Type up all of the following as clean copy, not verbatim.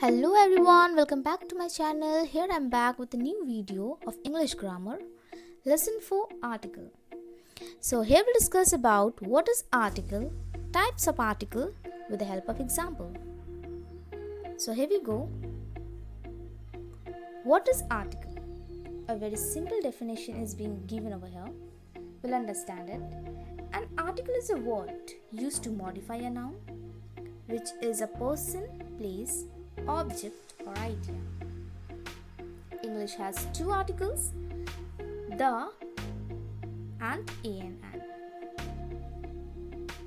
Hello everyone, welcome back to my channel. Here I'm back with a new video of English grammar, lesson 4 article. So here we'll discuss about what is article, types of article with the help of example. So here we go. What is article? A very simple definition is being given over here. We'll understand it. An article is a word used to modify a noun, which is a person, place, object or idea. English has two articles, the and an.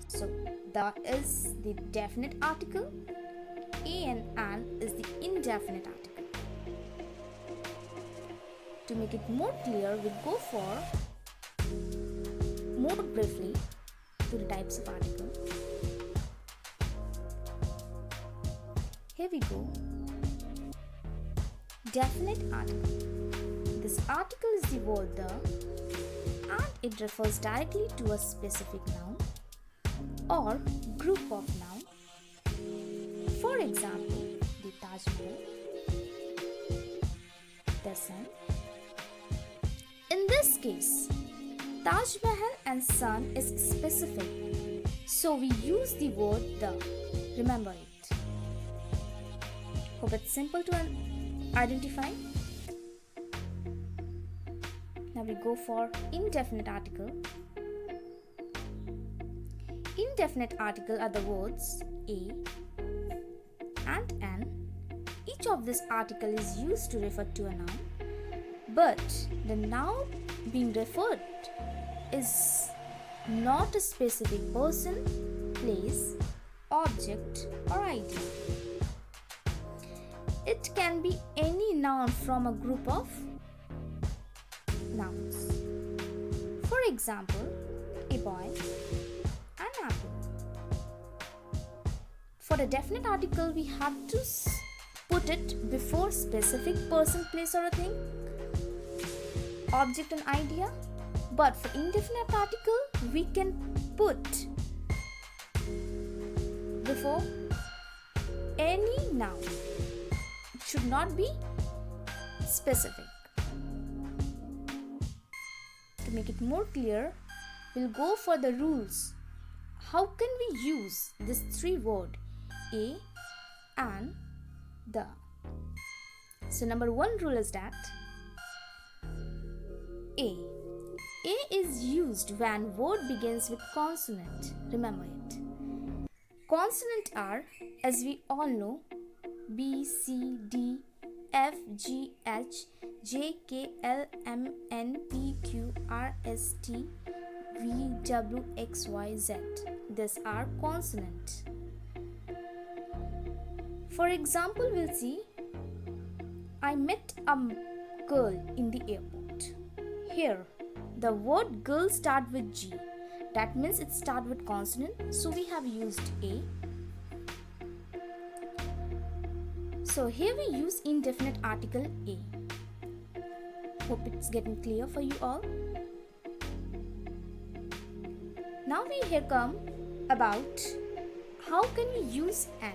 So the is the definite article, an is the indefinite article. To make it more clear, we go for more briefly to the types of article. Here we go. Definite article. This article is the word the and it refers directly to a specific noun or group of noun. For example, the Taj Mahal, the sun. In this case, Taj Mahal and sun is specific, so we use the word the. Remember it. Hope it's simple to identify. Now we go for indefinite article. Indefinite article are the words a and an. Each of this article is used to refer to a noun, but the noun being referred is not a specific person, place, object or idea. It can be any noun from a group of nouns. For example, a boy, an apple. For a definite article, we have to put it before specific person, place or a thing, object and idea. But for indefinite article, we can put before any noun. Should not be specific. To make it more clear, we'll go for the rules. How can we use this three word a and the? So number one rule is that A is used when word begins with consonant. Remember it. Consonant are, as we all know, B, C, D, F, G, H, J, K, L, M, N, P, Q, R, S, T, V, W, X, Y, Z. These are consonant. For example, we'll see, I met a girl in the airport. Here, the word girl starts with G. That means it starts with consonant, so we have used A. So here we use indefinite article a. Hope it's getting clear for you all. Now we here come about how can we use an.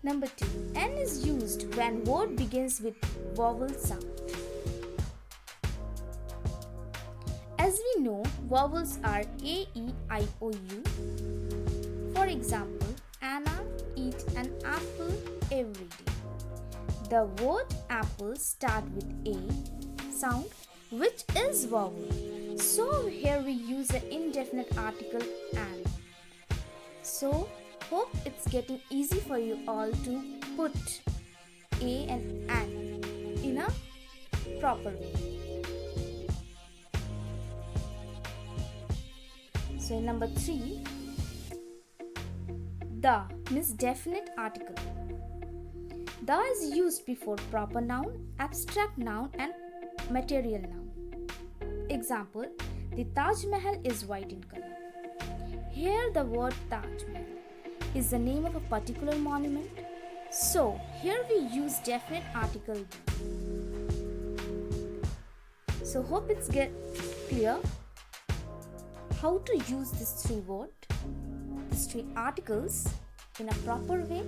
Number 2. N is used when word begins with vowel sound. As we know, vowels are A, E, I, O, U. For example, Anna eat an apple every day. The word apple start with a sound, which is vowel. So here we use the indefinite article an. So hope it's getting easy for you all to put a and an in a proper way. So number 3. The means definite article. The is used before proper noun, abstract noun and material noun. Example, the Taj Mahal is white in color. Here the word Taj Mahal is the name of a particular monument. So here we use definite article the. So hope it's get clear how to use this three word, these three articles in a proper way?